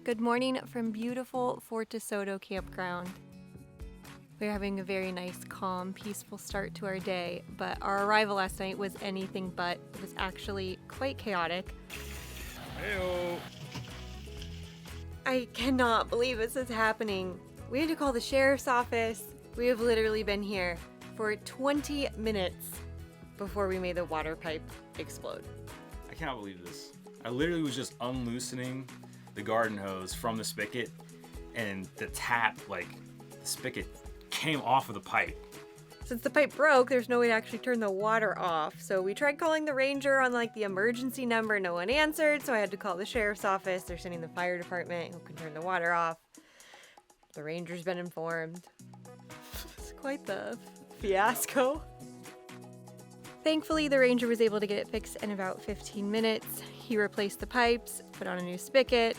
Good morning from beautiful Fort Desoto Campground. We're having a very nice, calm, peaceful start to our day, but our arrival last night was anything but. It was actually quite chaotic. Heyo. I cannot believe this is happening. We had to call the sheriff's office. We have literally been here for 20 minutes before we made the water pipe explode. I cannot believe this. I literally was just unloosening the garden hose from the spigot, and the tap, the spigot came off of the pipe. Since the pipe broke, there's no way to actually turn the water off. So we tried calling the ranger on the emergency number. No one answered, so I had to call the sheriff's office. They're sending the fire department who can turn the water off. The ranger's been informed. It's quite the fiasco. Thankfully, the ranger was able to get it fixed in about 15 minutes. He replaced the pipes, put on a new spigot,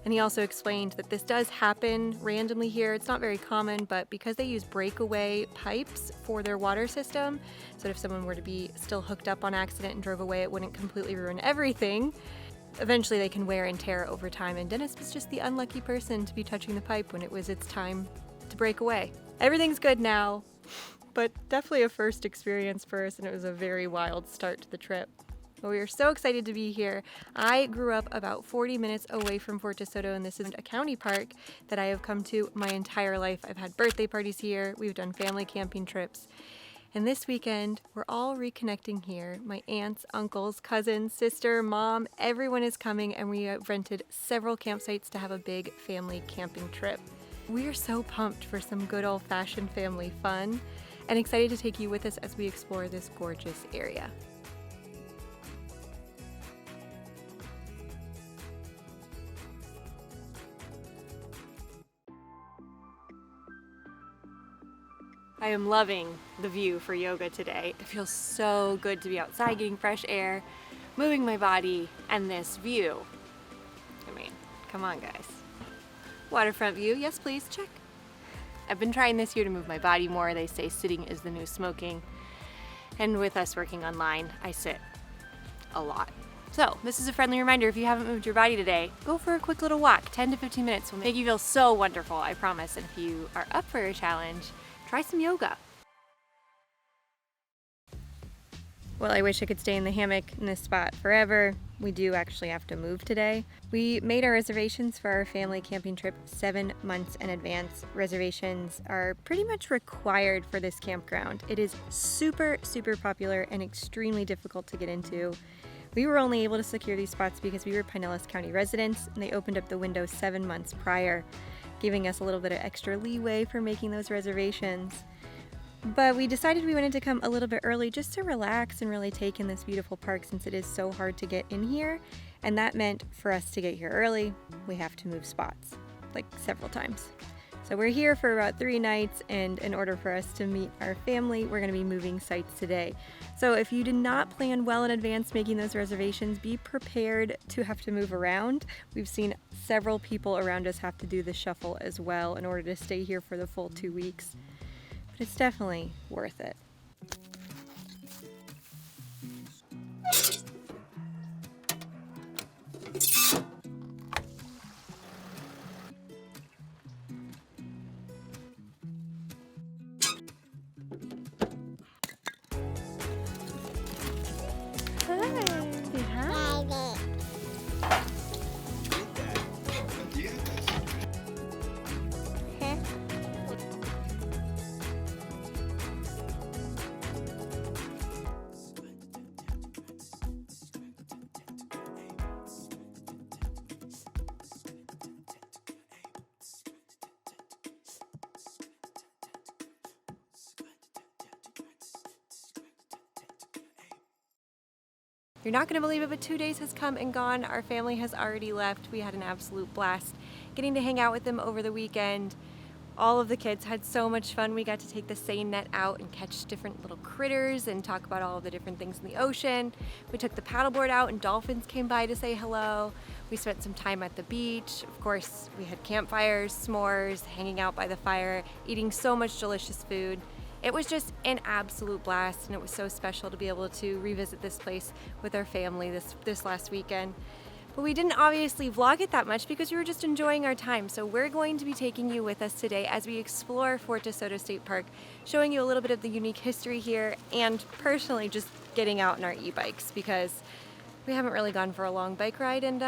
and he also explained that this does happen randomly here. It's not very common, but because they use breakaway pipes for their water system, so if someone were to be still hooked up on accident and drove away, it wouldn't completely ruin everything. Eventually they can wear and tear over time, and Dennis was just the unlucky person to be touching the pipe when it was its time to break away. Everything's good now, but definitely a first experience for us, and it was a very wild start to the trip. But we are so excited to be here. I grew up about 40 minutes away from Fort Desoto, and this is a county park that I have come to my entire life. I've had birthday parties here, we've done family camping trips, and this weekend we're all reconnecting here. My aunts, uncles, cousins, sister, mom, everyone is coming, and we have rented several campsites to have a big family camping trip. We are so pumped for some good old-fashioned family fun, and excited to take you with us as we explore this gorgeous area. I am loving the view for yoga today. It feels so good to be outside getting fresh air, moving my body, and this view. I mean, come on guys. Waterfront view, yes please, check. I've been trying this year to move my body more. They say sitting is the new smoking. And with us working online, I sit a lot. So this is a friendly reminder, if you haven't moved your body today, go for a quick little walk. 10 to 15 minutes will make you feel so wonderful, I promise. And if you are up for a challenge, try some yoga. Well, I wish I could stay in the hammock in this spot forever. We do actually have to move today. We made our reservations for our family camping trip 7 months in advance. Reservations are pretty much required for this campground. It is super, super popular and extremely difficult to get into. We were only able to secure these spots because we were Pinellas County residents, and they opened up the window 7 months prior, giving us a little bit of extra leeway for making those reservations. But we decided we wanted to come a little bit early just to relax and really take in this beautiful park, since it is so hard to get in here. And that meant for us to get here early, we have to move spots, several times. So we're here for about 3 nights, and in order for us to meet our family, we're gonna be moving sites today. So if you did not plan well in advance making those reservations, be prepared to have to move around. We've seen several people around us have to do the shuffle as well in order to stay here for the full 2 weeks. But it's definitely worth it. You're not going to believe it, but 2 days has come and gone. Our family has already left. We had an absolute blast getting to hang out with them over the weekend. All of the kids had so much fun. We got to take the seine net out and catch different little critters and talk about all of the different things in the ocean. We took the paddleboard out and dolphins came by to say hello. We spent some time at the beach. Of course, we had campfires, s'mores, hanging out by the fire, eating so much delicious food. It was just an absolute blast, and it was so special to be able to revisit this place with our family this last weekend. But we didn't obviously vlog it that much because we were just enjoying our time. So we're going to be taking you with us today as we explore Fort Desoto State Park, showing you a little bit of the unique history here, and personally just getting out in our e-bikes because we haven't really gone for a long bike ride, and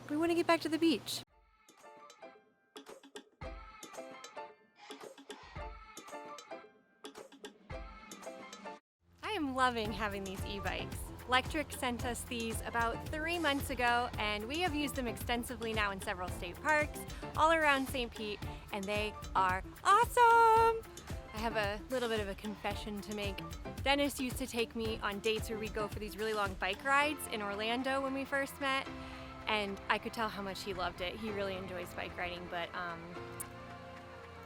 we want to get back to the beach. I am loving having these e-bikes. Lectric sent us these about 3 months ago, and we have used them extensively now in several state parks all around St. Pete, and they are awesome! I have a little bit of a confession to make. Dennis used to take me on dates where we'd go for these really long bike rides in Orlando when we first met, and I could tell how much he loved it. He really enjoys bike riding, but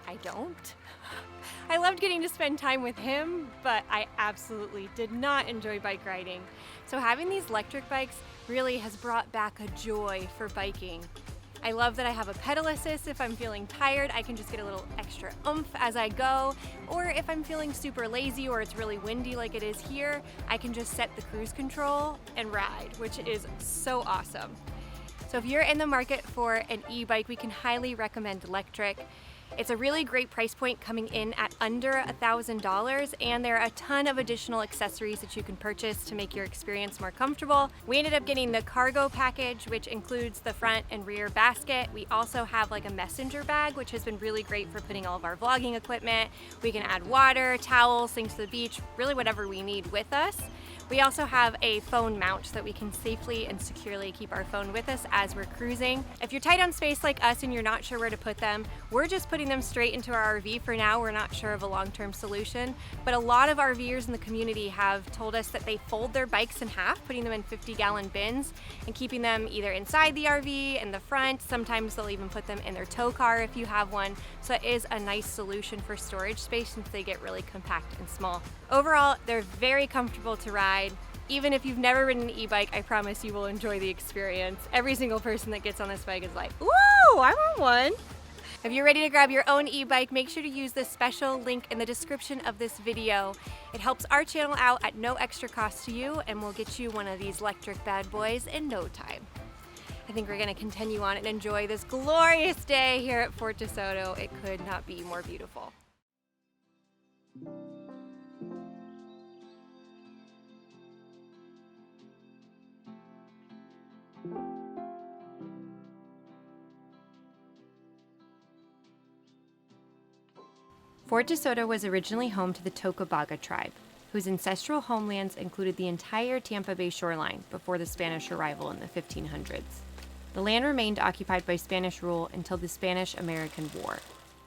I don't. I loved getting to spend time with him, but I absolutely did not enjoy bike riding. So having these electric bikes really has brought back a joy for biking. I love that I have a pedal assist. If I'm feeling tired, I can just get a little extra oomph as I go. Or if I'm feeling super lazy or it's really windy like it is here, I can just set the cruise control and ride, which is so awesome. So if you're in the market for an e-bike, we can highly recommend Lectric. It's a really great price point, coming in at under $1,000, and there are a ton of additional accessories that you can purchase to make your experience more comfortable. We ended up getting the cargo package, which includes the front and rear basket. We also have like a messenger bag, which has been really great for putting all of our vlogging equipment. We can add water, towels, things to the beach, really whatever we need with us. We also have a phone mount so that we can safely and securely keep our phone with us as we're cruising. If you're tight on space like us and you're not sure where to put them, we're just putting them straight into our RV for now. We're not sure of a long-term solution, but a lot of RVers in the community have told us that they fold their bikes in half, putting them in 50-gallon bins and keeping them either inside the RV in the front. Sometimes they'll even put them in their tow car if you have one. So it is a nice solution for storage space since they get really compact and small. Overall, they're very comfortable to ride. Even if you've never ridden an e-bike, I promise you will enjoy the experience. Every single person that gets on this bike is like, "Woo, I want one." If you're ready to grab your own e-bike, make sure to use the special link in the description of this video. It helps our channel out at no extra cost to you, and we'll get you one of these electric bad boys in no time. I think we're gonna continue on and enjoy this glorious day here at Fort Desoto. It could not be more beautiful. Fort Desoto was originally home to the Tocobaga tribe, whose ancestral homelands included the entire Tampa Bay shoreline before the Spanish arrival in the 1500s. The land remained occupied by Spanish rule until the Spanish-American War.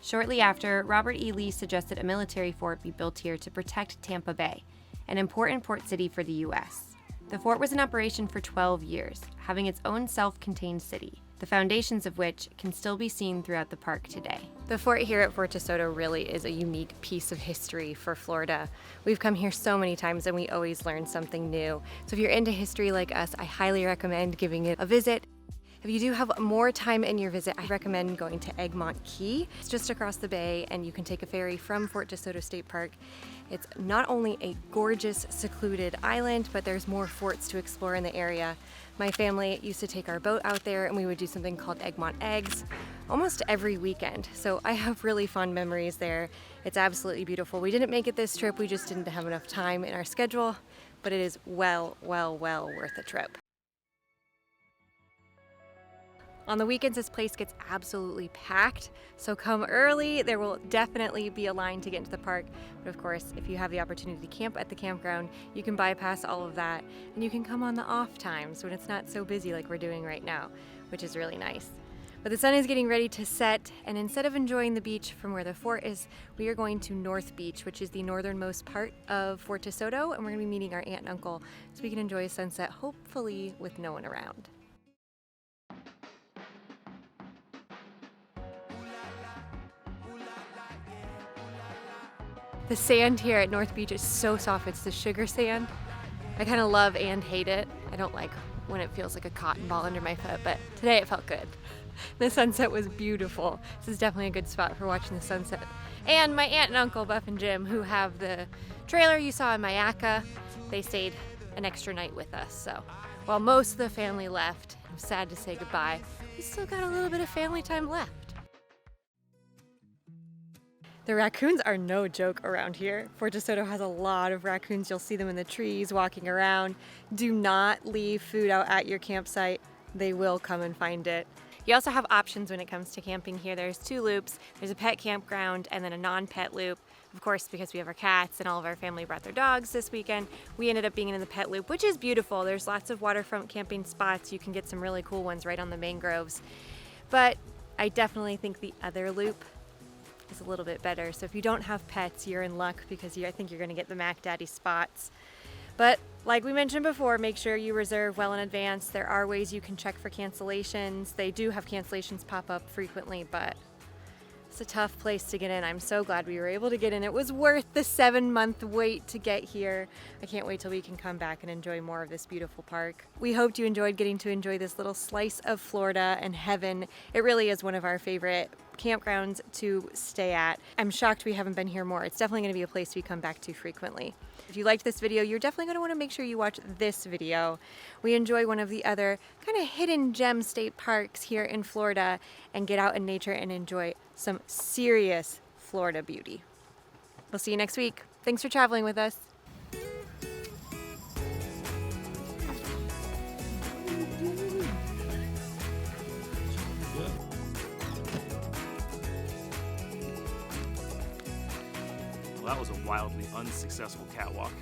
Shortly after, Robert E. Lee suggested a military fort be built here to protect Tampa Bay, an important port city for the U.S. The fort was in operation for 12 years, having its own self-contained city, the foundations of which can still be seen throughout the park today. The fort here at Fort Desoto really is a unique piece of history for Florida. We've come here so many times and we always learn something new. So if you're into history like us, I highly recommend giving it a visit. If you do have more time in your visit, I recommend going to Egmont Key. It's just across the bay and you can take a ferry from Fort Desoto State Park. It's not only a gorgeous, secluded island, but there's more forts to explore in the area. My family used to take our boat out there and we would do something called Egmont Eggs almost every weekend. So I have really fond memories there. It's absolutely beautiful. We didn't make it this trip, we just didn't have enough time in our schedule, but it is well worth the trip. On the weekends, this place gets absolutely packed, so come early. There will definitely be a line to get into the park, but of course, if you have the opportunity to camp at the campground, you can bypass all of that, and you can come on the off times when it's not so busy like we're doing right now, which is really nice. But the sun is getting ready to set, and instead of enjoying the beach from where the fort is, we are going to North Beach, which is the northernmost part of Fort Desoto, and we're gonna be meeting our aunt and uncle so we can enjoy a sunset, hopefully with no one around. The sand here at North Beach is so soft. It's the sugar sand. I kind of love and hate it. I don't like when it feels like a cotton ball under my foot, but today it felt good. The sunset was beautiful. This is definitely a good spot for watching the sunset. And my aunt and uncle, Buff and Jim, who have the trailer you saw in Mayaca, they stayed an extra night with us. So While most of the family left, I'm sad to say goodbye, we still got a little bit of family time left. The raccoons are no joke around here. Fort Desoto has a lot of raccoons. You'll see them in the trees, walking around. Do not leave food out at your campsite. They will come and find it. You also have options when it comes to camping here. There's 2 loops. There's a pet campground and then a non-pet loop. Of course, because we have our cats and all of our family brought their dogs this weekend, we ended up being in the pet loop, which is beautiful. There's lots of waterfront camping spots. You can get some really cool ones right on the mangroves. But I definitely think the other loop is a little bit better. So if you don't have pets, you're in luck because I think you're gonna get the Mac Daddy spots. But like we mentioned before, make sure you reserve well in advance. There are ways you can check for cancellations. They do have cancellations pop up frequently, but it's a tough place to get in. I'm so glad we were able to get in. It was worth the 7-month wait to get here. I can't wait till we can come back and enjoy more of this beautiful park. We hoped you enjoyed getting to enjoy this little slice of Florida and heaven. It really is one of our favorite campgrounds to stay at. I'm shocked we haven't been here more. It's definitely going to be a place we come back to frequently. If you liked this video, you're definitely going to want to make sure you watch this video. We enjoy one of the other kind of hidden gem state parks here in Florida and get out in nature and enjoy some serious Florida beauty. We'll see you next week. Thanks for traveling with us. Well, that was a wildly unsuccessful catwalk.